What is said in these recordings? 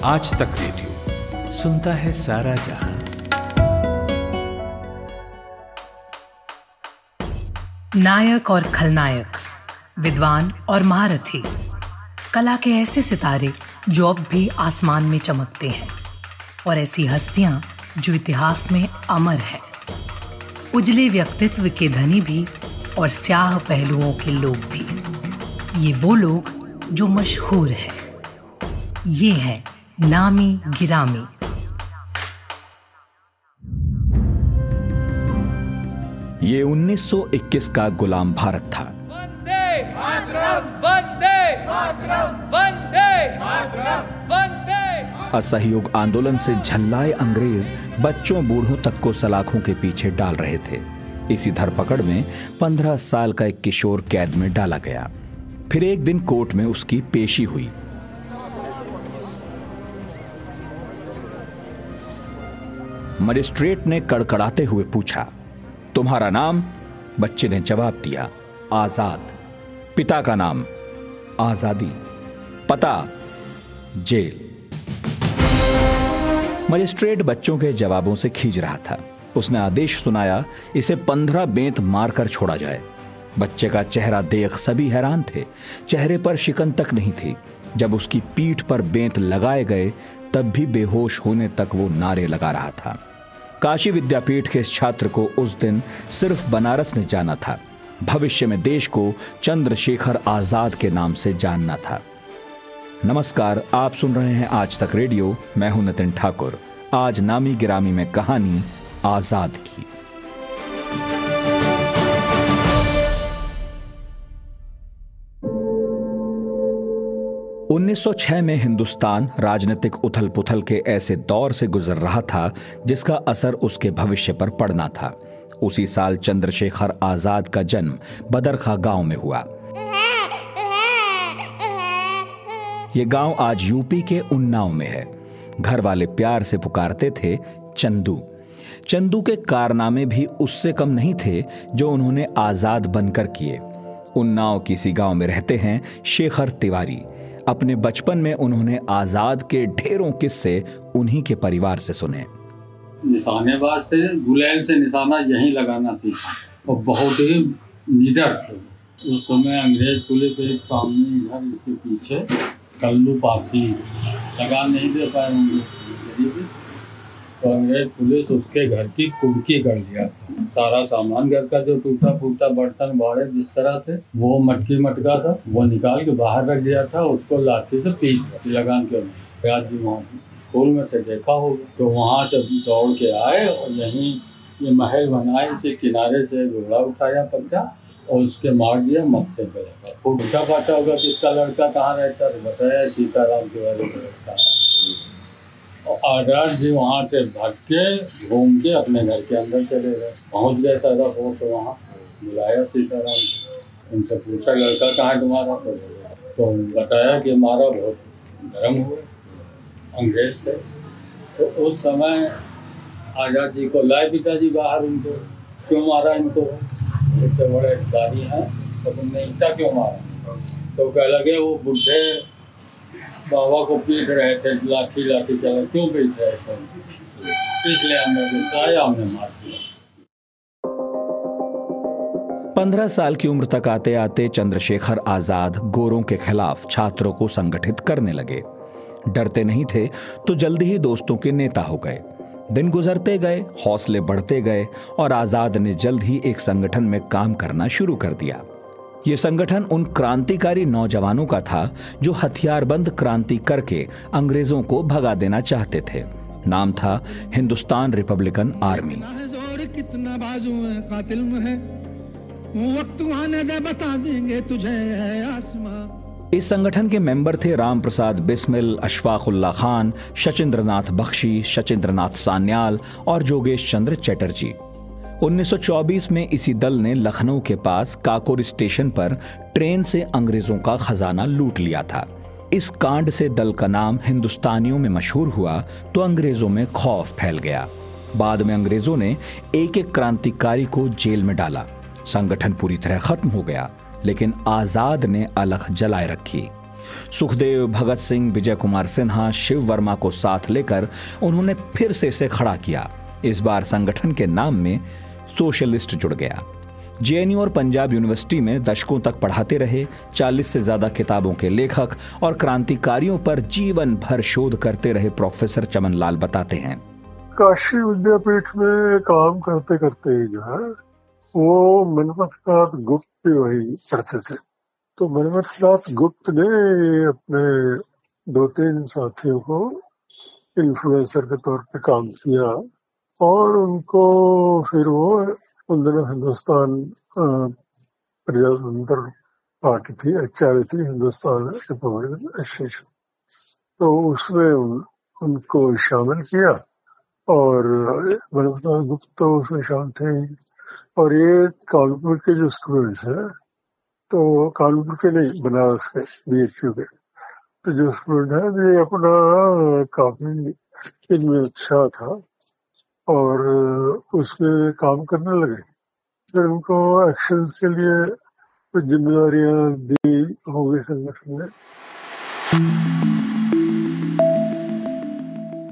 आज तक रेडियो सुनता है सारा जहां। नायक और खलनायक, विद्वान और महारथी, कला के ऐसे सितारे जो अब भी आसमान में चमकते हैं, और ऐसी हस्तियां जो इतिहास में अमर है। उजले व्यक्तित्व के धनी भी और स्याह पहलुओं के लोग भी। ये वो लोग जो मशहूर हैं। ये है नामी गिरामी। ये 1921 का गुलाम भारत था। वंदे मातरम, वंदे मातरम, वंदे मातरम, वंदे। असहयोग आंदोलन से झल्लाए अंग्रेज बच्चों बूढ़ों तक को सलाखों के पीछे डाल रहे थे। इसी धरपकड़ में 15 साल का एक किशोर कैद में डाला गया। फिर एक दिन कोर्ट में उसकी पेशी हुई। मजिस्ट्रेट ने कड़कड़ाते हुए पूछा, तुम्हारा नाम? बच्चे ने जवाब दिया, आजाद। पिता का नाम? आजादी। पता? जेल। मजिस्ट्रेट बच्चों के जवाबों से खींच रहा था। उसने आदेश सुनाया, इसे 15 बेंत मारकर छोड़ा जाए। बच्चे का चेहरा देख सभी हैरान थे। चेहरे पर शिकन तक नहीं थी। जब उसकी पीठ पर बेंत लगाए गए तब भी बेहोश होने तक वो नारे लगा रहा था। काशी विद्यापीठ के इस छात्र को उस दिन सिर्फ बनारस ने जाना था। भविष्य में देश को चंद्रशेखर आजाद के नाम से जानना था। नमस्कार, आप सुन रहे हैं आज तक रेडियो। मैं हूं नितिन ठाकुर। आज नामी गिरामी में कहानी आजाद की। उन्नीस 1906 में हिंदुस्तान राजनीतिक उथल पुथल के ऐसे दौर से गुजर रहा था जिसका असर उसके भविष्य पर पड़ना था। उसी साल चंद्रशेखर आजाद का जन्म बदरखा गांव में हुआ। यह गांव आज यूपी के उन्नाव में है। घर वाले प्यार से पुकारते थे चंदू। चंदू के कारनामे भी उससे कम नहीं थे जो उन्होंने आजाद बनकर किए। उन्नाव किसी गांव में रहते हैं शेखर तिवारी। अपने बचपन में उन्होंने आजाद के ढेरों किस्से उन्हीं के परिवार से सुने। निशानेबाज थे, गुलेल से निशाना यहीं लगाना सीखा और बहुत ही निडर थे। उस समय अंग्रेज पुलिस एक सामने इधर इसके पीछे कल्लू पासी लगा नहीं दे पाए होंगे, तो अंग्रेज पुलिस उसके घर की कुर्की कर दिया था। सारा सामान घर का जो टूटा फूटा बर्तन बाड़े जिस तरह थे वो मटकी मटका था, वो निकाल के बाहर रख दिया था। उसको लाठी से पीट लगान के प्याज जी वहाँ स्कूल में से देखा होगा, तो वहाँ से दौड़ के आए और यहीं ये महल बनाए। इसी किनारे से घोड़ा उठाया पत्ता और उसके मार दिया, मत्थे पे लगा। पूछा पाछा होगा किसका लड़का कहाँ रहता, तो बताया सीताराम तिवारी का लड़का है। और आजाद जी वहाँ से भाग के घूम के अपने घर के अंदर चले गए। पहुँच गए सारा हो तो वहाँ बुलाया सीताराम, उनसे पूछा लड़का कहाँ है तुम्हारा, तो बताया कि हमारा बहुत गर्म हुए, अंग्रेज थे। तो उस समय आजाद जी को लाए पिताजी बाहर, उनको क्यों मारा इनको, इतने बड़े अधिकारी हैं तो तुमने ईटा क्यों मारा। तो कह लगे वो बुढ़े बाबा को पीट रहे थे, लाठी लाठी चला, क्यों पीट रहे थे, इसलिए हमने गुस्साया, हमने मार दिया। 15 साल की उम्र तक आते आते चंद्रशेखर आजाद गोरों के खिलाफ छात्रों को संगठित करने लगे। डरते नहीं थे तो जल्दी ही दोस्तों के नेता हो गए। दिन गुजरते गए, हौसले बढ़ते गए और आजाद ने जल्द ही एक संगठन में काम करना शुरू कर दिया। यह संगठन उन क्रांतिकारी नौजवानों का था जो हथियारबंद क्रांति करके अंग्रेजों को भगा देना चाहते थे। नाम था हिंदुस्तान रिपब्लिकन आर्मी। कितना बाजू है कातिल में है, वक्त आने दे बता देंगे तुझे आसमां। इस संगठन के मेंबर थे राम प्रसाद बिस्मिल, अशफाकुल्ला खान, शचेंद्रनाथ बख्शी, शचेंद्रनाथ सान्याल और जोगेश चंद्र चटर्जी। 1924 में इसी दल ने लखनऊ के पास काकोर स्टेशन पर ट्रेन से अंग्रेजों का खजाना लूट लिया था। इस कांड से दल का नाम हिंदुस्तानियों में मशहूर हुआ तो अंग्रेजों में खौफ फैल गया। बाद में अंग्रेजों ने एक एक क्रांतिकारी को जेल में डाला। संगठन पूरी तरह खत्म हो गया, लेकिन आजाद ने अलख जलाए रखी। सुखदेव, भगत सिंह, विजय कुमार सिन्हा, शिव वर्मा को साथ लेकर उन्होंने फिर से इसे खड़ा किया। इस बार संगठन के नाम में सोशलिस्ट जुड़ गया। जेएनयू और पंजाब यूनिवर्सिटी में दशकों तक पढ़ाते रहे। 40 से ज्यादा किताबों के लेखक और क्रांतिकारियों पर जीवन भर शोध करते रहे प्रोफेसर चमन लाल बताते हैं, काशी विद्यापीठ में काम करते करते ही जो है वो मनमथनाथ गुप्त वही पढ़ते थे। तो मनमथनाथ गुप्त ने अपने 2-3 साथियों को इन्फ्लुएंसर के तौर पे काम किया और उनको फिर वो उन दिनों हिंदुस्तान प्रजातंत्र पार्टी थी, HRA थी, हिंदुस्तान रिपब्लिकन एसोसिएशन, तो उसमें उनको शामिल किया और मनमथनाथ गुप्त तो उसमें शामिल थे। और ये कानपुर के जो स्टूडेंट्स हैं, तो कानपुर के नहीं, बनारस के BHU के, तो जो स्टूडेंट है ये अपना काफी इनमें उत्साह था और उसमें काम करने लगे। फिर उनको एक्शन के लिए कुछ जिम्मेदारियां दी होगी संगठन ने।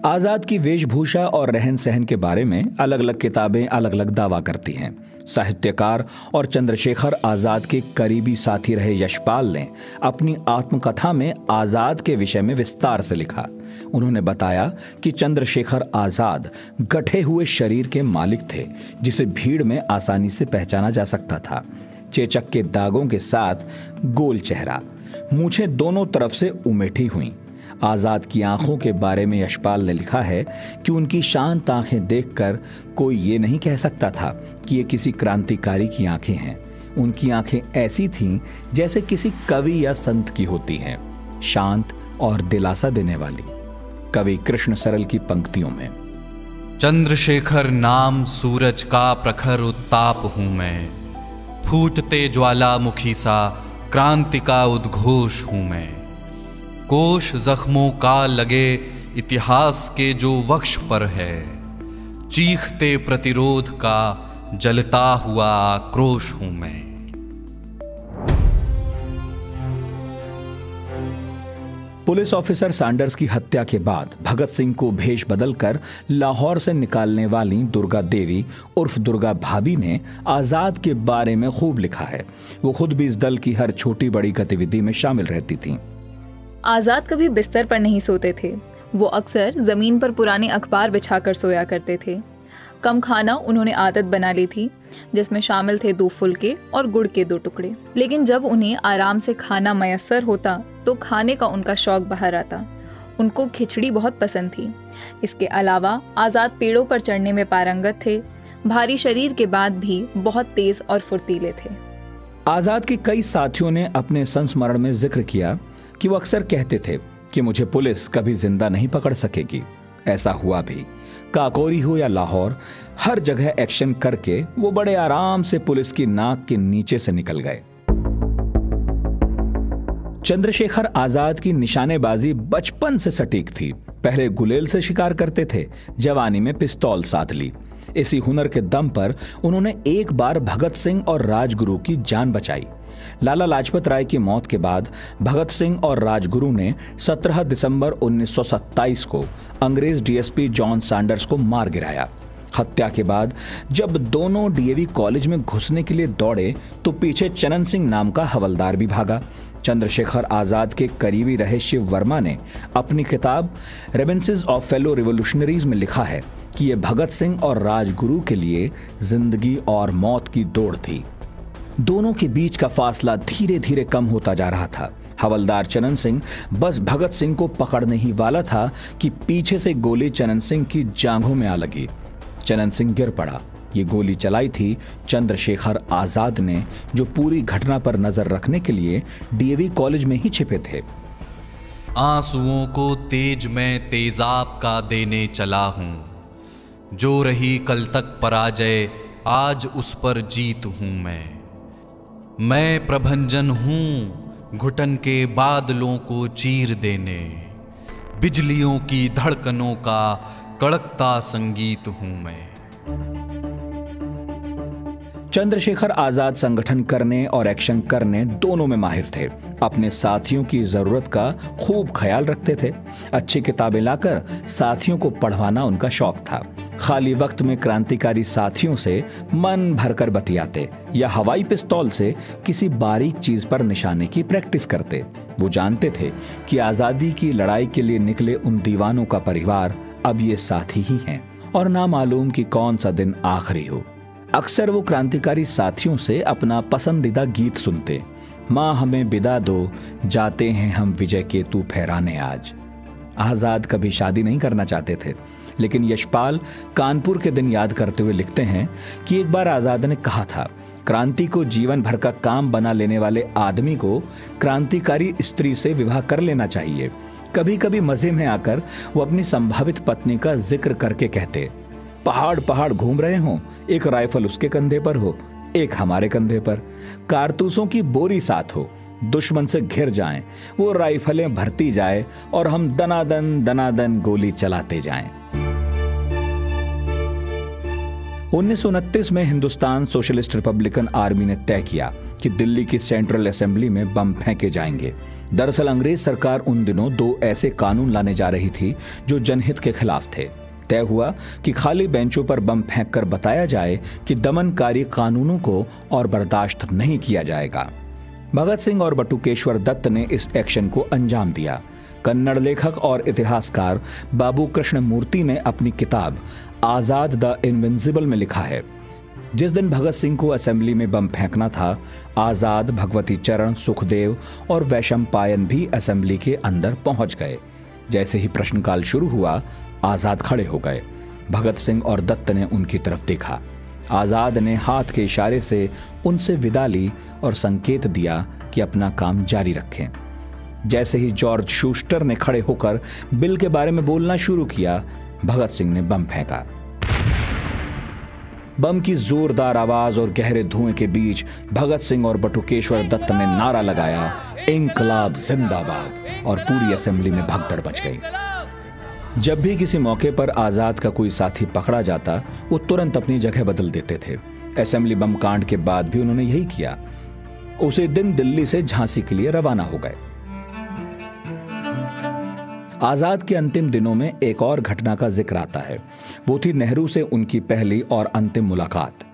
आजाद की वेशभूषा और रहन सहन के बारे में अलग अलग किताबें अलग अलग दावा करती हैं। साहित्यकार और चंद्रशेखर आजाद के करीबी साथी रहे यशपाल ने अपनी आत्मकथा में आजाद के विषय में विस्तार से लिखा। उन्होंने बताया कि चंद्रशेखर आजाद गठे हुए शरीर के मालिक थे, जिसे भीड़ में आसानी से पहचाना जा सकता था। चेचक के दागों के साथ गोल चेहरा, मूछें दोनों तरफ से उमेठी हुई। आजाद की आंखों के बारे में यशपाल ने लिखा है कि उनकी शांत आंखें देखकर कोई ये नहीं कह सकता था कि ये किसी क्रांतिकारी की आंखें हैं। उनकी आंखें ऐसी थीं जैसे किसी कवि या संत की होती हैं, शांत और दिलासा देने वाली। कवि कृष्ण सरल की पंक्तियों में, चंद्रशेखर नाम सूरज का प्रखर उत्ताप हूं मैं, फूटते ज्वालामुखी सा क्रांति का उद्घोष हूं मैं। कोश जख्मों का लगे इतिहास के जो वक्ष पर है, चीखते प्रतिरोध का जलता हुआ आक्रोश हूं मैं। पुलिस ऑफिसर सैंडर्स की हत्या के बाद भगत सिंह को भेष बदलकर लाहौर से निकालने वाली दुर्गा देवी उर्फ दुर्गा भाभी ने आजाद के बारे में खूब लिखा है। वो खुद भी इस दल की हर छोटी बड़ी गतिविधि में शामिल रहती थीं। आजाद कभी बिस्तर पर नहीं सोते थे। वो अक्सर जमीन पर पुराने अखबार बिछाकर सोया करते थे। कम खाना उन्होंने आदत बना ली थी, जिसमें शामिल थे 2 फुलके और गुड़ के 2 टुकड़े। लेकिन जब उन्हें आराम से खाना मयस्सर होता तो खाने का उनका शौक बाहर आता। उनको खिचड़ी बहुत पसंद थी। इसके अलावा आजाद पेड़ों पर चढ़ने में पारंगत थे। भारी शरीर के बाद भी बहुत तेज और फुर्तीले थे। आजाद के कई साथियों ने अपने संस्मरण में जिक्र किया कि वो अक्सर कहते थे कि मुझे पुलिस कभी जिंदा नहीं पकड़ सकेगी। ऐसा हुआ भी। काकोरी हो या लाहौर, हर जगह एक्शन करके वो बड़े आराम से पुलिस की नाक के नीचे से निकल गए। चंद्रशेखर आजाद की निशानेबाजी बचपन से सटीक थी। पहले गुलेल से शिकार करते थे, जवानी में पिस्तौल साध ली। इसी हुनर के दम पर उन्होंने एक बार भगत सिंह और राजगुरु की जान बचाई। लाला लाजपत राय की मौत के बाद भगत सिंह और राजगुरु ने 17 दिसंबर 1927 को अंग्रेज डीएसपी जॉन सैंडर्स को मार गिराया। हत्या के बाद जब दोनों डीएवी कॉलेज में घुसने के लिए दौड़े तो पीछे चनन सिंह नाम का हवलदार भी भागा। चंद्रशेखर आजाद के करीबी रहे शिव वर्मा ने अपनी किताब रेमिनिसेंस ऑफ फेलो रिवोल्यूशनरीज में लिखा है कि यह भगत सिंह और राजगुरु के लिए जिंदगी और मौत की दौड़ थी। दोनों के बीच का फासला धीरे धीरे कम होता जा रहा था। हवलदार चनन सिंह बस भगत सिंह को पकड़ने ही वाला था कि पीछे से गोली चनन सिंह की जांघों में आ लगी। चनन सिंह गिर पड़ा। ये गोली चलाई थी चंद्रशेखर आजाद ने, जो पूरी घटना पर नजर रखने के लिए डीएवी कॉलेज में ही छिपे थे। आंसुओं को तेज में तेजाब का देने चला हूं, जो रही कल तक पराजय आज उस पर जीत हूं मैं प्रभंजन हूं घुटन के बादलों को चीर देने, बिजलियों की धड़कनों का कड़कता संगीत हूं मैं। चंद्रशेखर आजाद संगठन करने और एक्शन करने दोनों में माहिर थे। अपने साथियों की जरूरत का खूब ख्याल रखते थे। अच्छी किताबें लाकर साथियों को पढ़वाना उनका शौक था। खाली वक्त में क्रांतिकारी साथियों से मन भरकर बतियाते या हवाई पिस्तौल से किसी बारीक चीज पर निशाने की प्रैक्टिस करते। वो जानते थे कि आजादी की लड़ाई के लिए निकले उन दीवानों का परिवार अब ये साथी ही हैं और ना मालूम कि कौन सा दिन आखिरी हो। अक्सर वो क्रांतिकारी साथियों से अपना पसंदीदा गीत सुनते। माँ हमें विदा दो, जाते हैं हम विजय केतु फहराने आज। आजाद कभी शादी नहीं करना चाहते थे, लेकिन यशपाल कानपुर के दिन याद करते हुए लिखते हैं कि एक बार आजाद ने कहा था, क्रांति को जीवन भर का काम बना लेने वाले आदमी को क्रांतिकारी स्त्री से विवाह कर लेना चाहिए। कभी कभी मजे में आकर वो अपनी संभावित पत्नी का जिक्र करके कहते, पहाड़ पहाड़ घूम रहे हों, एक राइफल उसके कंधे पर हो, एक हमारे कंधे पर, कारतूसों की बोरी साथ हो, दुश्मन से घिर जाएं, वो राइफलें भरती जाए और हम दनादन दनादन गोली चलाते जाएं। 1929 में हिंदुस्तान सोशलिस्ट रिपब्लिकन आर्मी ने तय किया कि दिल्ली की सेंट्रल असेंबली में बम फेंके जाएंगे। दरअसल अंग्रेज सरकार उन दिनों 2 ऐसे कानून लाने जा रही थी जो जनहित के खिलाफ थे। तय हुआ कि खाली बेंचों पर बम फेंककर बताया जाए कि दमनकारी कानूनों को और बर्दाश्त नहीं किया जाएगा। भगत सिंह और बटुकेश्वर दत्त ने इस एक्शन को अंजाम दिया। कन्नड़ लेखक और इतिहासकार बाबू कृष्ण मूर्ति ने अपनी किताब आजाद द इनविंसिबल में लिखा है, जिस दिन भगत सिंह को असेंबली में बम फेंकना था, आजाद, भगवती चरण, सुखदेव और वैशंपायन भी असेंबली के अंदर पहुंच गए। जैसे ही प्रश्नकाल शुरू हुआ, आजाद खड़े हो गए। भगत सिंह और दत्त ने उनकी तरफ देखा। आजाद ने हाथ के इशारे से उनसे विदा ली और संकेत दिया कि अपना काम जारी रखें। जैसे ही जॉर्ज शूस्टर ने खड़े होकर बिल के बारे में बोलना शुरू किया, भगत सिंह ने बम फेंका। बम की जोरदार आवाज और गहरे धुएं के बीच भगत सिंह और बटुकेश्वर दत्त ने नारा लगाया, इंकलाब जिंदाबाद, और पूरी असेंबली में भगदड़ मच गई। जब भी किसी मौके पर आजाद का कोई साथी पकड़ा जाता, वो तुरंत अपनी जगह बदल देते थे। असेंबली बम कांड के बाद भी उन्होंने यही किया। उसी दिन दिल्ली से झांसी के लिए रवाना हो गए। आजाद के अंतिम दिनों में एक और घटना का जिक्र आता है। वो थी नेहरू से उनकी पहली और अंतिम मुलाकात।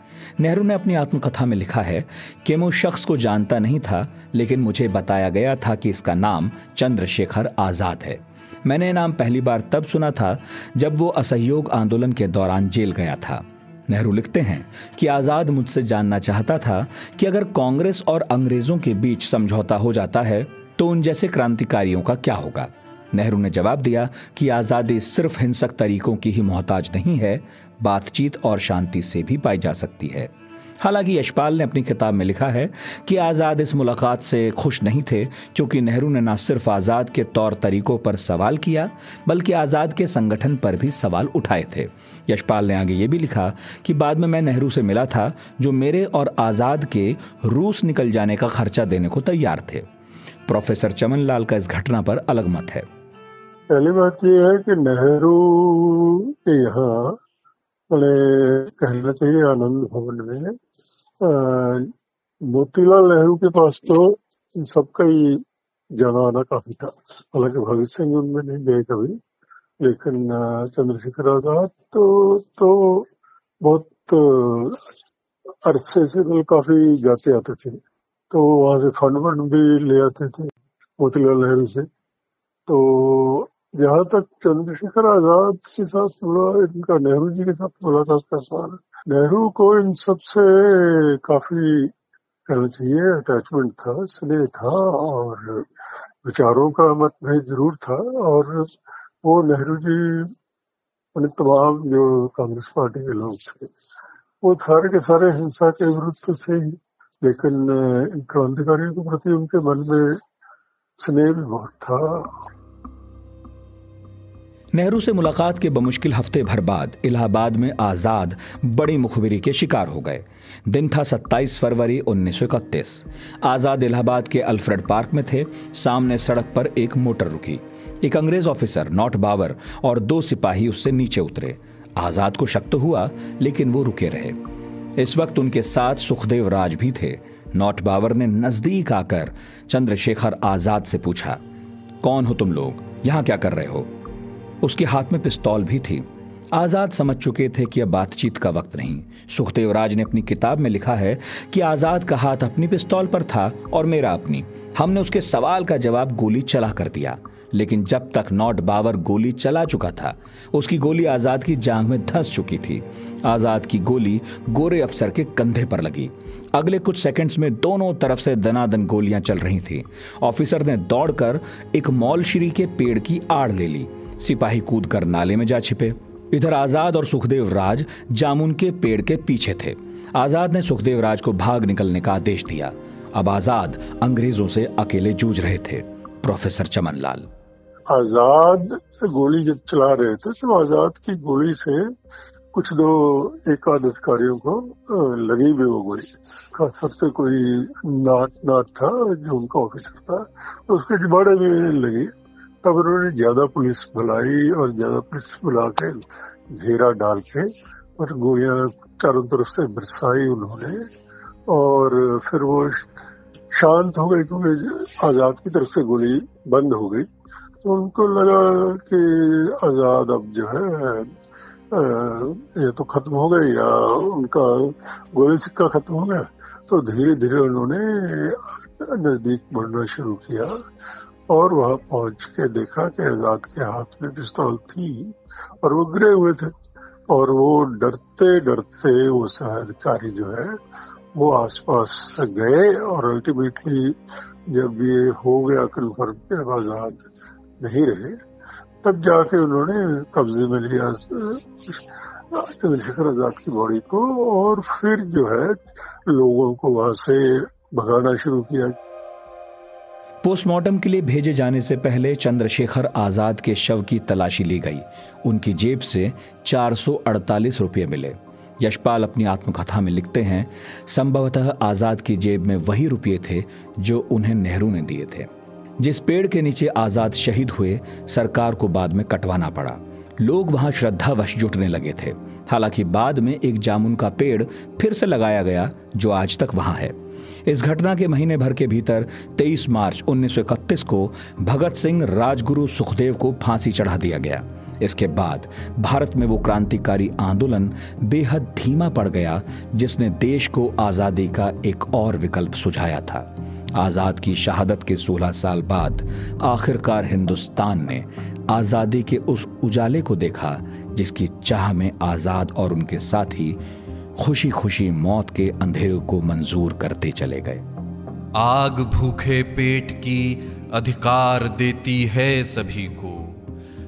नेहरू ने अपनी आत्मकथा में लिखा है कि मैं उस शख्स को जानता नहीं था, लेकिन मुझे बताया गया था कि इसका नाम चंद्रशेखर आजाद है। मैंने ये नाम पहली बार तब सुना था जब वो असहयोग आंदोलन के दौरान जेल गया था। नेहरू लिखते हैं कि आजाद मुझसे जानना चाहता था कि अगर कांग्रेस और अंग्रेजों के बीच समझौता हो जाता है तो उन जैसे क्रांतिकारियों का क्या होगा। नेहरू ने जवाब दिया कि आजादी सिर्फ हिंसक तरीकों की ही मोहताज नहीं है, बातचीत और शांति से भी पाई जा सकती है। हालांकि यशपाल ने अपनी किताब में लिखा है कि आजाद इस मुलाकात से खुश नहीं थे, क्योंकि नेहरू ने न सिर्फ आजाद के तौर तरीकों पर सवाल किया, बल्कि आजाद के संगठन पर भी सवाल उठाए थे। यशपाल ने आगे ये भी लिखा कि बाद में मैं नेहरू से मिला था, जो मेरे और आजाद के रूस निकल जाने का खर्चा देने को तैयार थे। प्रोफेसर चमन लाल का इस घटना पर अलग मत है। पहली बात यह है कि नेहरू के यहाँ कहना चाहिए आनंद भवन में मोतीलाल नेहरू के पास तो इन सबका ही जाना आना काफी था। हालांकि भगत सिंह उनमें नहीं गए कभी, लेकिन चंद्रशेखर आजाद तो बहुत अरसे से काफी जाते आते थे, तो वहां से फंड भी ले आते थे मोतीलाल नेहरू से। तो जहाँ तक चंद्रशेखर आजाद के साथ इनका नेहरू जी के साथ मुलाकात का सवाल है, नेहरू को इन सबसे काफी कहना चाहिए अटैचमेंट था, स्नेह था और विचारों का मतभेद जरूर था। और वो नेहरू जी उन्हें तमाम जो कांग्रेस पार्टी के लोग थे वो सारे के सारे हिंसा के विरुद्ध तो थे ही, लेकिन क्रांतिकारियों के प्रति उनके मन में स्नेह भी बहुत था। नेहरू से मुलाकात के बमुश्किल हफ्ते भर बाद इलाहाबाद में आजाद बड़ी मुखबिरी के शिकार हो गए। दिन था 27 फरवरी 1931। आजाद इलाहाबाद के अल्फ्रेड पार्क में थे। सामने सड़क पर एक मोटर रुकी। एक अंग्रेज ऑफिसर नॉट बावर और 2 सिपाही उससे नीचे उतरे। आजाद को शक तो हुआ, लेकिन वो रुके रहे। इस वक्त उनके साथ सुखदेव राज भी थे। नौटबावर ने नजदीक आकर चंद्रशेखर आजाद से पूछा, कौन हो तुम लोग, यहां क्या कर रहे हो? उसके हाथ में पिस्तौल भी थी। आजाद समझ चुके थे कि अब बातचीत का वक्त नहीं। सुखदेव राज ने अपनी किताब में लिखा है कि आजाद का हाथ अपनी पिस्तौल पर था और मेरा अपनी। हमने उसके सवाल का जवाब गोली चला कर दिया, लेकिन जब तक नौटबावर गोली चला चुका था, उसकी गोली आजाद की जांघ में धंस चुकी थी। आजाद की गोली गोरे अफसर के कंधे पर लगी। अगले कुछ सेकंड्स में दोनों तरफ से दनादन गोलियां चल रही थी। ऑफिसर ने दौड़कर एक मौलश्री के पेड़ की आड़ ले ली। सिपाही कूदकर नाले में जा छिपे। इधर आजाद और सुखदेव राज जामुन के पेड़ के पीछे थे। आजाद ने सुखदेव राज को भाग निकलने का आदेश दिया। अब आजाद अंग्रेजों से अकेले जूझ रहे थे। प्रोफेसर चमनलाल, आजाद गोली जब चला रहे थे तो आजाद की गोली से कुछ एक आध अधिकारियों को लगी भी वो गोली। खास तौर से कोई नाट था जो उनका ऑफिसर था, तो उसके डिबाड़े में लगी। तब उन्होंने ज्यादा पुलिस बुलाई और ज्यादा पुलिस बुला के घेरा डाल के और गोलियां चारों तरफ से बरसाई उन्होंने, और फिर वो शांत हो गई क्योंकि आजाद की तरफ से गोली बंद हो गई। तो उनको लगा कि आजाद अब जो है ये तो खत्म हो गई या उनका गोली सिक्का खत्म हो गया। तो धीरे धीरे उन्होंने नजदीक बढ़ना शुरू किया और वहां पहुंच के देखा कि आजाद के हाथ में पिस्तौल थी और वो गिरे हुए थे। और वो डरते डरते वो अधिकारी जो है वो आसपास गए और अल्टीमेटली जब ये हो गया कन्फर्म कि अब आजाद नहीं रहे, तब जाके उन्होंने कब्जे में लिया चंद्रशेखर आजाद की बॉडी को और फिर जो है लोगों को वहां से भगाना शुरू किया। पोस्टमार्टम के लिए भेजे जाने से पहले चंद्रशेखर आजाद के शव की तलाशी ली गई। उनकी जेब से 448 रुपये मिले। यशपाल अपनी आत्मकथा में लिखते हैं, संभवतः आजाद की जेब में वही रुपये थे जो उन्हें नेहरू ने दिए थे। जिस पेड़ के नीचे आजाद शहीद हुए, सरकार को बाद में कटवाना पड़ा। लोग वहां श्रद्धावश जुटने लगे थे। हालांकि बाद में एक जामुन का पेड़ फिर से लगाया गया जो आज तक वहां है। इस घटना के महीने भर के भीतर 23 मार्च 1931 को भगत सिंह, राजगुरु, सुखदेव को फांसी चढ़ा दिया गया। इसके बाद भारत में वो क्रांतिकारी आंदोलन बेहद धीमा पड़ गया जिसने देश को आजादी का एक और विकल्प सुझाया था। आजाद की शहादत के 16 साल बाद आखिरकार हिंदुस्तान ने आजादी के उस उजाले को देखा जिसकी चाह में आजाद और उनके साथी खुशी खुशी मौत के अंधेरे को मंजूर करते चले गए। आग भूखे पेट की अधिकार देती है सभी को,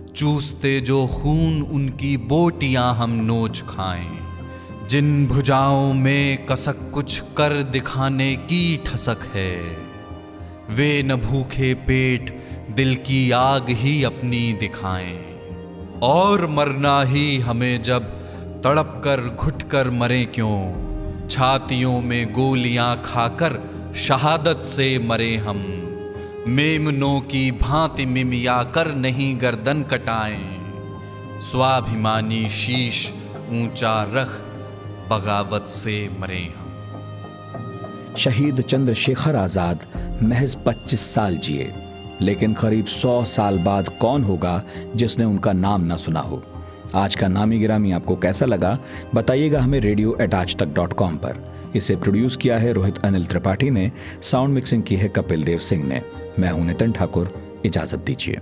चूसते जो खून उनकी बोटियां हम नोच खाएं। जिन भुजाओं में कसक कुछ कर दिखाने की ठसक है, वे न भूखे पेट दिल की आग ही अपनी दिखाएं। और मरना ही हमें जब तड़प कर घुट कर मरे क्यों, छातियों में गोलियां खाकर शहादत से मरे हम। मेमनों की भांति मिमिया कर नहीं गर्दन कटाएं, स्वाभिमानी शीश ऊंचा रख बगावत से मरे हम। शहीद चंद्रशेखर आजाद महज 25 साल जिए, लेकिन करीब 100 साल बाद कौन होगा जिसने उनका नाम न सुना हो। आज का नामी गिरामी आपको कैसा लगा बताइएगा हमें radio@aajtak.com पर। इसे प्रोड्यूस किया है रोहित अनिल त्रिपाठी ने, साउंड मिक्सिंग की है कपिल देव सिंह ने। मैं हूं नितिन ठाकुर, इजाजत दीजिए।